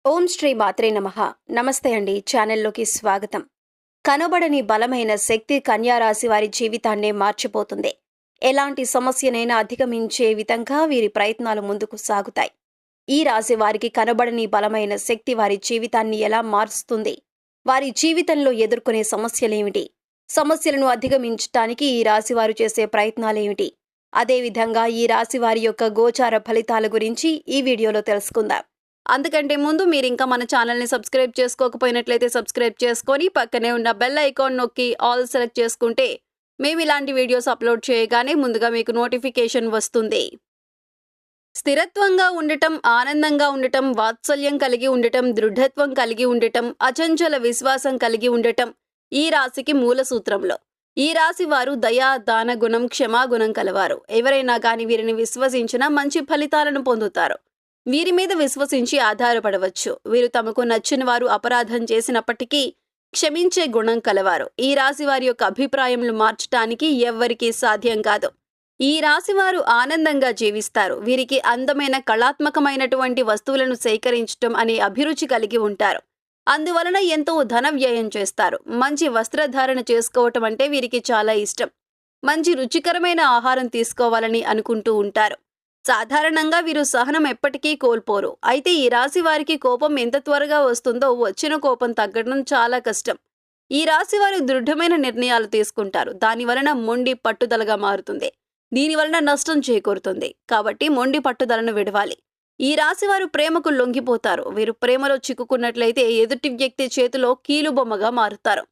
ఓం శ్రీ మాత్రే నమః. నమస్తే అండి. ఛానల్లోకి స్వాగతం. కనబడని బలమైన శక్తి కన్యారాశి వారి జీవితాన్నే మార్చిపోతుంది. ఎలాంటి సమస్యనైనా అధిగమించే విధంగా వీరి ప్రయత్నాలు ముందుకు సాగుతాయి. ఈ రాశి వారికి కనబడని బలమైన శక్తి వారి జీవితాన్ని ఎలా మారుస్తుంది? వారి జీవితంలో ఎదుర్కొనే సమస్యలేమిటి? సమస్యలను అధిగమించటానికి ఈ రాశి వారు చేసే ప్రయత్నాలేమిటి? అదేవిధంగా ఈ రాశి వారి యొక్క గోచార ఫలితాల గురించి ఈ వీడియోలో తెలుసుకుందాం. అందుకంటే ముందు మీరు ఇంకా మన ఛానల్ని సబ్స్క్రైబ్ చేసుకోకపోయినట్లయితే సబ్స్క్రైబ్ చేసుకొని పక్కనే ఉన్న బెల్ ఐకాన్ నొక్కి ఆల్ సెలెక్ట్ చేసుకుంటే మేము ఇలాంటి వీడియోస్ అప్లోడ్ చేయగానే ముందుగా మీకు నోటిఫికేషన్ వస్తుంది. స్థిరత్వంగా ఉండటం, ఆనందంగా ఉండటం, వాత్సల్యం కలిగి ఉండటం, దృఢత్వం కలిగి ఉండటం, అచంచల విశ్వాసం కలిగి ఉండటం ఈ రాశికి మూల సూత్రంలో. ఈ రాశి వారు దయా, దాన గుణం, క్షమాగుణం కలవారు. ఎవరైనా కానీ వీరిని విశ్వసించినా మంచి ఫలితాలను పొందుతారు. వీరి మీద విశ్వసించి ఆధారపడవచ్చు. వీరు తమకు నచ్చిన వారు అపరాధం చేసినప్పటికీ క్షమించే గుణం కలవారు. ఈ రాశి వారి యొక్క అభిప్రాయములు మార్చటానికి ఎవ్వరికీ సాధ్యం కాదు. ఈ రాశి వారు ఆనందంగా జీవిస్తారు. వీరికి అందమైన కళాత్మకమైనటువంటి వస్తువులను సేకరించటం అనే అభిరుచి కలిగి ఉంటారు. అందువలన ఎంతో ధన వ్యయం చేస్తారు. మంచి వస్త్రధారణ చేసుకోవటం అంటే వీరికి చాలా ఇష్టం. మంచి రుచికరమైన ఆహారం తీసుకోవాలని అనుకుంటూ ఉంటారు. సాధారణంగా వీరు సహనం ఎప్పటికీ కోల్పోరు. అయితే ఈ రాశి వారికి కోపం ఎంత త్వరగా వస్తుందో వచ్చిన కోపం తగ్గడం చాలా కష్టం. ఈ రాశి వారు దృఢమైన నిర్ణయాలు తీసుకుంటారు. దాని వలన మొండి పట్టుదలగా మారుతుంది. దీని వలన నష్టం చేకూరుతుంది. కాబట్టి మొండి పట్టుదలను విడవాలి. ఈ రాశి వారు ప్రేమకు లొంగిపోతారు. వీరు ప్రేమలో చిక్కుకున్నట్లయితే ఎదుటి వ్యక్తి చేతిలో కీలుబొమ్మగా మారుతారు.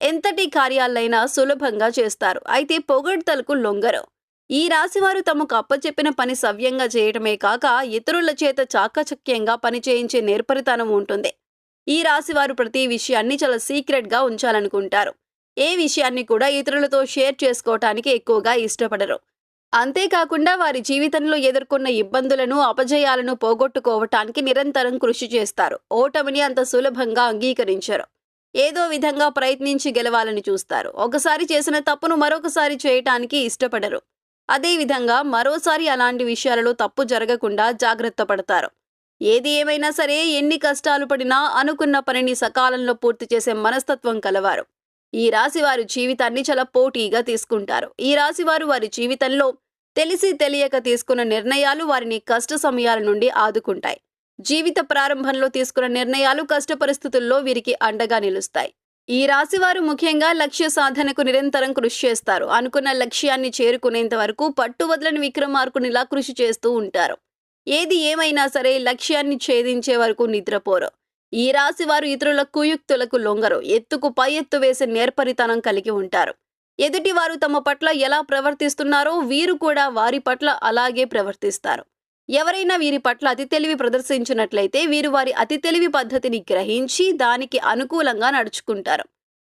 ఎంతటి కార్యాలైనా సులభంగా చేస్తారు. అయితే పొగడ్తలకు లొంగరు. ఈ రాశివారు తమకు అప్పచెప్పిన పని సవ్యంగా చేయటమే కాక ఇతరుల చేత చాకచక్యంగా పని చేయించే నేర్పరితనం ఉంటుంది. ఈ రాశివారు ప్రతి విషయాన్ని చాలా సీక్రెట్గా ఉంచాలనుకుంటారు. ఏ విషయాన్ని కూడా ఇతరులతో షేర్ చేసుకోవటానికి ఎక్కువగా ఇష్టపడరు. అంతేకాకుండా వారి జీవితంలో ఎదుర్కొన్న ఇబ్బందులను, అపజయాలను పోగొట్టుకోవటానికి నిరంతరం కృషి చేస్తారు. ఓటమిని అంత సులభంగా అంగీకరించరు. ఏదో విధంగా ప్రయత్నించి గెలవాలని చూస్తారు. ఒకసారి చేసిన తప్పును మరొకసారి చేయటానికి ఇష్టపడరు. అదేవిధంగా మరోసారి అలాంటి విషయాలలో తప్పు జరగకుండా జాగ్రత్త పడతారు. ఏది ఏమైనా సరే, ఎన్ని కష్టాలు పడినా అనుకున్న పనిని సకాలంలో పూర్తి చేసే మనస్తత్వం కలవారు. ఈ రాశి వారి జీవితాన్ని చాలా పోటీగా తీసుకుంటారు. ఈ రాశి వారు వారి జీవితంలో తెలిసి తెలియక తీసుకున్న నిర్ణయాలు వారిని కష్ట సమయాల నుండి ఆదుకుంటాయి. జీవిత ప్రారంభంలో తీసుకున్న నిర్ణయాలు కష్ట పరిస్థితుల్లో వీరికి అండగా నిలుస్తాయి. ఈ రాశివారు ముఖ్యంగా లక్ష్య సాధనకు నిరంతరం కృషి చేస్తారు. అనుకున్న లక్ష్యాన్ని చేరుకునేంత వరకు పట్టు వదలని విక్రమార్కునిలా కృషి చేస్తూ ఉంటారు. ఏది ఏమైనా సరే లక్ష్యాన్ని ఛేదించే వరకు నిద్రపోరు. ఈ రాశివారు ఇతరుల కుయుక్తులకు లొంగరు. ఎత్తుకు పై ఎత్తు వేసే నేర్పరితనం కలిగి ఉంటారు. ఎదుటివారు తమ పట్ల ఎలా ప్రవర్తిస్తున్నారో వీరు కూడా వారి పట్ల అలాగే ప్రవర్తిస్తారు. ఎవరైనా వీరి పట్ల అతి తెలివి ప్రదర్శించినట్లయితే వీరు వారి అతి తెలివి పద్ధతిని గ్రహించి దానికి అనుకూలంగా నడుచుకుంటారు.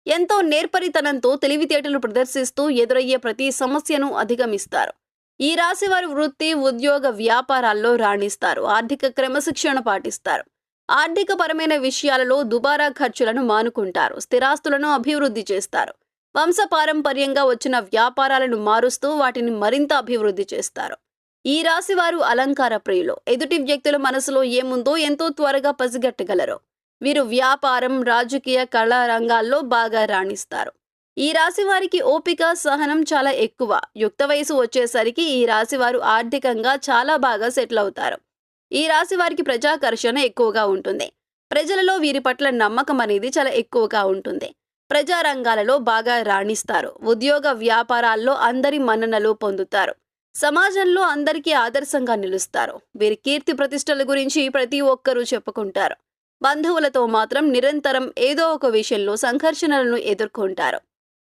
ఎంతో నేర్పరితనంతో తెలివితేటలు ప్రదర్శిస్తూ ఎదురయ్యే ప్రతి సమస్యను అధిగమిస్తారు. ఈ రాశి వారు వృత్తి, ఉద్యోగ, వ్యాపారాల్లో రాణిస్తారు. ఆర్థిక క్రమశిక్షణ పాటిస్తారు. ఆర్థిక పరమైన విషయాలలో దుబారా ఖర్చులను మానుకుంటారు. స్థిరాస్తులను అభివృద్ధి చేస్తారు. వంశపారంపర్యంగా వచ్చిన వ్యాపారాలను మారుస్తూ వాటిని మరింత అభివృద్ధి చేస్తారు. ఈ రాశి వారు అలంకార ప్రియులు. ఎదుటి వ్యక్తుల మనసులో ఏముందో ఎంతో త్వరగా పసిగట్టగలరు. వీరు వ్యాపారం, రాజకీయ, కళా రంగాల్లో బాగా రాణిస్తారు. ఈ రాశి వారికి ఓపిక, సహనం చాలా ఎక్కువ. యుక్త వయసు వచ్చేసరికి ఈ రాశి వారు ఆర్థికంగా చాలా బాగా సెటిల్ అవుతారు. ఈ రాశి వారికి ప్రజాకర్షణ ఎక్కువగా ఉంటుంది. ప్రజలలో వీరి పట్ల నమ్మకం అనేది చాలా ఎక్కువగా ఉంటుంది. ప్రజారంగాలలో బాగా రాణిస్తారు. ఉద్యోగ వ్యాపారాల్లో అందరి మన్ననలు పొందుతారు. సమాజంలో అందరికీ ఆదర్శంగా నిలుస్తారు. వీరి కీర్తి ప్రతిష్టల గురించి ప్రతి ఒక్కరూ చెప్పుకుంటారు. బంధువులతో మాత్రం నిరంతరం ఏదో ఒక విషయంలో సంఘర్షణలను ఎదుర్కొంటారు.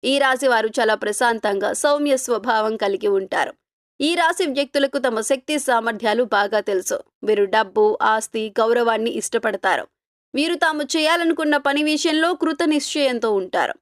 ఈ రాశి వారు చాలా ప్రశాంతంగా, సౌమ్య స్వభావం కలిగి ఉంటారు. ఈ రాశి వ్యక్తులకు తమ శక్తి సామర్థ్యాలు బాగా తెలుసు. వీరు డబ్బు, ఆస్తి, గౌరవాన్ని ఇష్టపడతారు. వీరు తాము చేయాలనుకున్న పని విషయంలో కృత నిశ్చయంతో ఉంటారు.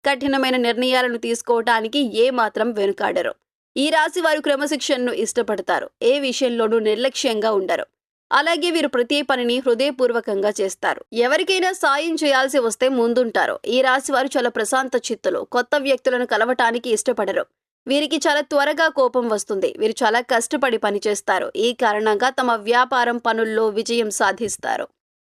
కఠినమైన నిర్ణయాలను తీసుకోవటానికి ఏమాత్రం వెనుకాడరు. ఈ రాశి వారు క్రమశిక్షణను ఇష్టపడతారు. ఏ విషయంలోనూ నిర్లక్ష్యంగా ఉండరు. అలాగే వీరు ప్రతి పనిని హృదయపూర్వకంగా చేస్తారు. ఎవరికైనా సాయం చేయాల్సి వస్తే ముందుంటారు. ఈ రాశి వారు చాలా ప్రశాంత చిత్తులు. కొత్త వ్యక్తులను కలవటానికి ఇష్టపడరు. వీరికి చాలా త్వరగా కోపం వస్తుంది. వీరు చాలా కష్టపడి పనిచేస్తారు. ఈ కారణంగా తమ వ్యాపారం, పనుల్లో విజయం సాధిస్తారు.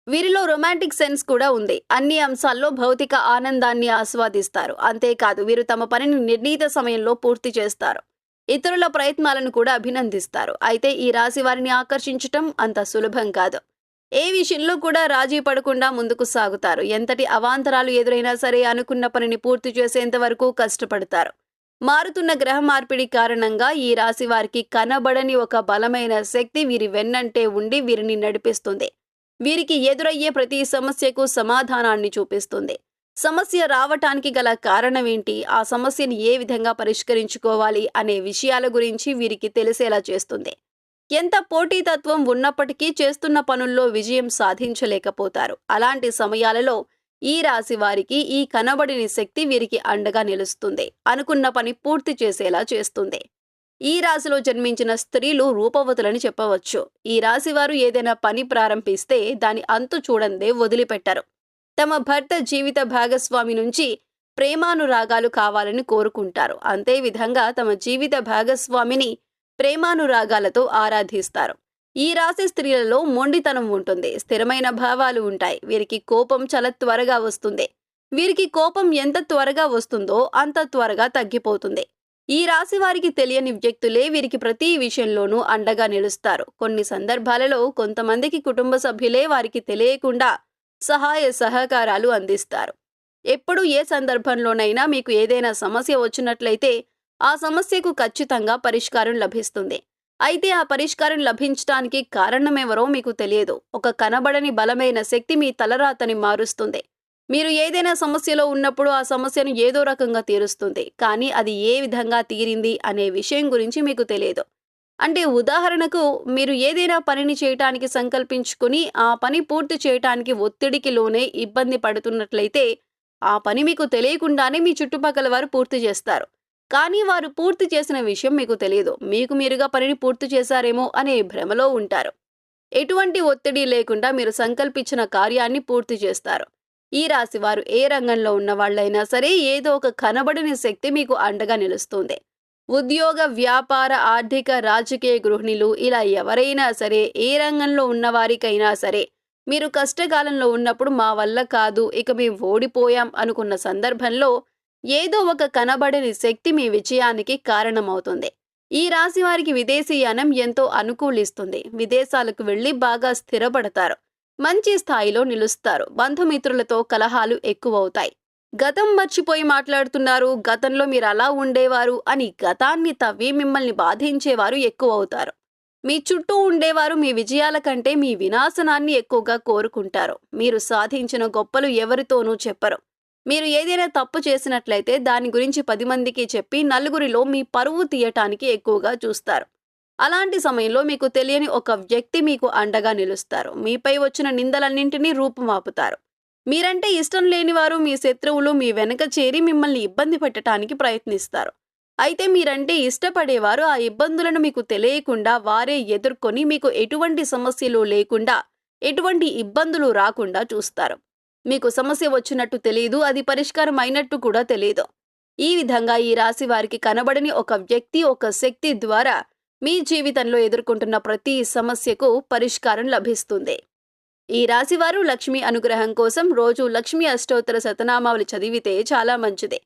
వీరిలో రొమాంటిక్ సెన్స్ కూడా ఉంది. అన్ని అంశాల్లో భౌతిక ఆనందాన్ని ఆస్వాదిస్తారు. అంతేకాదు వీరు తమ పనిని నిర్ణీత సమయంలో పూర్తి చేస్తారు. ఇతరుల ప్రయత్నాలను కూడా అభినందిస్తారు. అయితే ఈ రాశి వారిని ఆకర్షించటం అంత సులభం కాదు. ఏ విషయంలో కూడా రాజీ పడకుండా ముందుకు సాగుతారు. ఎంతటి అవాంతరాలు ఎదురైనా సరే అనుకున్న పనిని పూర్తి చేసేంత వరకు కష్టపడతారు. మారుతున్న గ్రహ మార్పిడి కారణంగా ఈ రాశి వారికి కనబడని ఒక బలమైన శక్తి వీరి వెన్నంటే ఉండి వీరిని నడిపిస్తుంది. వీరికి ఎదురయ్యే ప్రతి సమస్యకు సమాధానాన్ని చూపిస్తుంది. సమస్య రావటానికి గల కారణమేంటి, ఆ సమస్యని ఏ విధంగా పరిష్కరించుకోవాలి అనే విషయాల గురించి వీరికి తెలిసేలా చేస్తుంది. ఎంత పోటీతత్వం ఉన్నప్పటికీ చేస్తున్న పనుల్లో విజయం సాధించలేకపోతారు. అలాంటి సమయాలలో ఈ రాశి వారికి ఈ కనబడిన శక్తి వీరికి అండగా నిలుస్తుంది. అనుకున్న పని పూర్తి చేసేలా చేస్తుంది. ఈ రాశిలో జన్మించిన స్త్రీలు రూపవతులని చెప్పవచ్చు. ఈ రాశి వారు ఏదైనా పని ప్రారంభిస్తే దాని అంతు చూడందే వదిలిపెట్టరు. తమ భర్త జీవిత భాగస్వామి నుంచి ప్రేమానురాగాలు కావాలని కోరుకుంటారు. అంతేవిధంగా తమ జీవిత భాగస్వామిని ప్రేమానురాగాలతో ఆరాధిస్తారు. ఈ రాశి స్త్రీలలో మొండితనం ఉంటుంది. స్థిరమైన భావాలు ఉంటాయి. వీరికి కోపం చాలా త్వరగా వస్తుంది. వీరికి కోపం ఎంత త్వరగా వస్తుందో అంత త్వరగా తగ్గిపోతుంది. ఈ రాశి వారికి తెలియని వ్యక్తులే వీరికి ప్రతి విషయంలోనూ అండగా నిలుస్తారు. కొన్ని సందర్భాలలో కొంతమందికి కుటుంబ సభ్యులే వారికి తెలియకుండా సహాయ సహకారాలు అందిస్తారు. ఎప్పుడు ఏ సందర్భంలోనైనా మీకు ఏదైనా సమస్య వచ్చినట్లయితే ఆ సమస్యకు ఖచ్చితంగా పరిష్కారం లభిస్తుంది. అయితే ఆ పరిష్కారం లభించడానికి కారణమెవరో మీకు తెలియదు. ఒక కనబడని బలమైన శక్తి మీ తలరాతని మారుస్తుంది. మీరు ఏదైనా సమస్యలో ఉన్నప్పుడు ఆ సమస్యను ఏదో రకంగా తీరుస్తుంది. కానీ అది ఏ విధంగా తీరింది అనే విషయం గురించి మీకు తెలియదు. అంటే ఉదాహరణకు మీరు ఏదైనా పనిని చేయటానికి సంకల్పించుకుని ఆ పని పూర్తి చేయటానికి ఒత్తిడికి లోనే ఇబ్బంది పడుతున్నట్లయితే ఆ పని మీకు తెలియకుండానే మీ చుట్టుపక్కల వారు పూర్తి చేస్తారు. కానీ వారు పూర్తి చేసిన విషయం మీకు తెలియదు. మీకు మీరుగా పనిని పూర్తి చేశారేమో అనే భ్రమలో ఉంటారు. ఎటువంటి ఒత్తిడి లేకుండా మీరు సంకల్పించిన కార్యాన్ని పూర్తి చేస్తారు. ఈ రాశి వారు ఏ రంగంలో ఉన్న వాళ్ళైనా సరే ఏదో ఒక కనబడని శక్తి మీకు అండగా నిలుస్తుంది. ఉద్యోగ, వ్యాపార, ఆర్థిక, రాజకీయ గృహిణులు ఇలా ఎవరైనా సరే ఏ రంగంలో ఉన్నవారికైనా సరే మీరు కష్టకాలంలో ఉన్నప్పుడు మా వల్ల కాదు, ఇక మేము ఓడిపోయాం అనుకున్న సందర్భంలో ఏదో ఒక కనబడని శక్తి మీ విజయానికి కారణమవుతుంది. ఈ రాశి వారికి విదేశీయానం ఎంతో అనుకూలిస్తుంది. విదేశాలకు వెళ్లి బాగా స్థిరపడతారు. మంచి స్థాయిలో నిలుస్తారు. బంధుమిత్రులతో కలహాలు ఎక్కువవుతాయి. గతం మర్చిపోయి మాట్లాడుతున్నారు, గతంలో మీరు అలా ఉండేవారు అని గతాన్ని తవ్వి మిమ్మల్ని బాధించేవారు ఎక్కువవుతారు. మీ చుట్టూ ఉండేవారు మీ విజయాల కంటే మీ వినాశనాన్ని ఎక్కువగా కోరుకుంటారు. మీరు సాధించిన గొప్పలు ఎవరితోనూ చెప్పరు. మీరు ఏదైనా తప్పు చేసినట్లయితే దాని గురించి 10 మందికి చెప్పి నలుగురిలో మీ పరువు తీయటానికి ఎక్కువగా చూస్తారు. అలాంటి సమయంలో మీకు తెలియని ఒక వ్యక్తి మీకు అండగా నిలుస్తారు. మీపై వచ్చిన నిందలన్నింటినీ రూపుమాపుతారు. మీరంటే ఇష్టం లేనివారు, మీ శత్రువులు మీ వెనక చేరి మిమ్మల్ని ఇబ్బంది పెట్టడానికి ప్రయత్నిస్తారు. అయితే మీరంటే ఇష్టపడేవారు ఆ ఇబ్బందులను మీకు తెలియకుండా వారే ఎదుర్కొని మీకు ఎటువంటి సమస్యలు లేకుండా, ఎటువంటి ఇబ్బందులు రాకుండా చూస్తారు. మీకు సమస్య వచ్చినట్టు తెలియదు, అది పరిష్కారం అయినట్టు కూడా తెలియదు. ఈ విధంగా ఈ రాశి వారికి కనబడని ఒక వ్యక్తి, ఒక శక్తి ద్వారా మీ జీవితంలో ఎదుర్కొంటున్న ప్రతి సమస్యకు పరిష్కారం లభిస్తుంది. ఈ రాశివారు లక్ష్మి అనుగ్రహం కోసం రోజు లక్ష్మీ అష్టోత్తర శతనామావళి చదివితే చాలా మంచిది.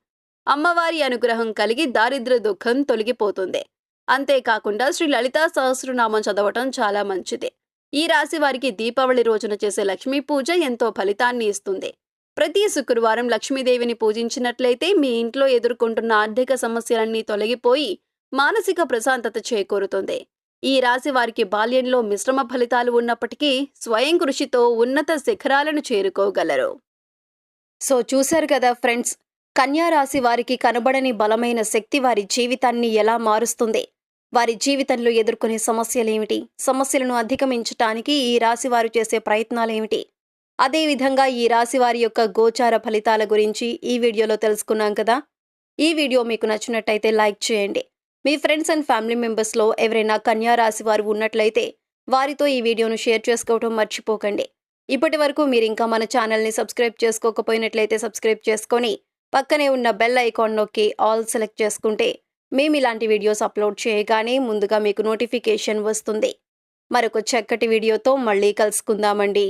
అమ్మవారి అనుగ్రహం కలిగి దారిద్ర్య దుఃఖం తొలగిపోతుంది. అంతేకాకుండా శ్రీ లలితా సహస్రనామం చదవటం చాలా మంచిది. ఈ రాశి వారికి దీపావళి రోజున చేసే లక్ష్మీ పూజ ఎంతో ఫలితాన్ని ఇస్తుంది. ప్రతి శుక్రవారం లక్ష్మీదేవిని పూజించినట్లయితే మీ ఇంట్లో ఎదుర్కొంటున్న ఆర్థిక సమస్యలన్నీ తొలగిపోయి మానసిక ప్రశాంతత చేకూరుతుంది. ఈ రాశి వారికి బాల్యంలో మిశ్రమ ఫలితాలు ఉన్నప్పటికీ స్వయం కృషితో ఉన్నత శిఖరాలను చేరుకోగలరు. సో చూశారు కదా ఫ్రెండ్స్, కన్యా రాశి వారికి కనబడని బలమైన శక్తి వారి జీవితాన్ని ఎలా మారుస్తుంది, వారి జీవితంలో ఎదుర్కొనే సమస్యలేమిటి, సమస్యలను అధిగమించటానికి ఈ రాశి వారు చేసే ప్రయత్నాలేమిటి, అదేవిధంగా ఈ రాశి వారి యొక్క గోచార ఫలితాల గురించి ఈ వీడియోలో తెలుసుకున్నాం కదా. ఈ వీడియో మీకు నచ్చినట్టయితే లైక్ చేయండి. మీ ఫ్రెండ్స్ అండ్ ఫ్యామిలీ మెంబర్స్లో ఎవరైనా కన్యా రాశి వారు ఉన్నట్లయితే వారితో ఈ వీడియోను షేర్ చేసుకోవడం మర్చిపోకండి. ఇప్పటి వరకు మీరు ఇంకా మన ఛానల్ని సబ్స్క్రైబ్ చేసుకోకపోయినట్లయితే సబ్స్క్రైబ్ చేసుకొని పక్కనే ఉన్న బెల్ ఐకాన్ నొక్కి ఆల్ సెలెక్ట్ చేసుకుంటే మేము ఇలాంటి వీడియోస్ అప్లోడ్ చేయగానే ముందుగా మీకు నోటిఫికేషన్ వస్తుంది. మరొక చక్కటి వీడియోతో మళ్ళీ కలుసుకుందామండి.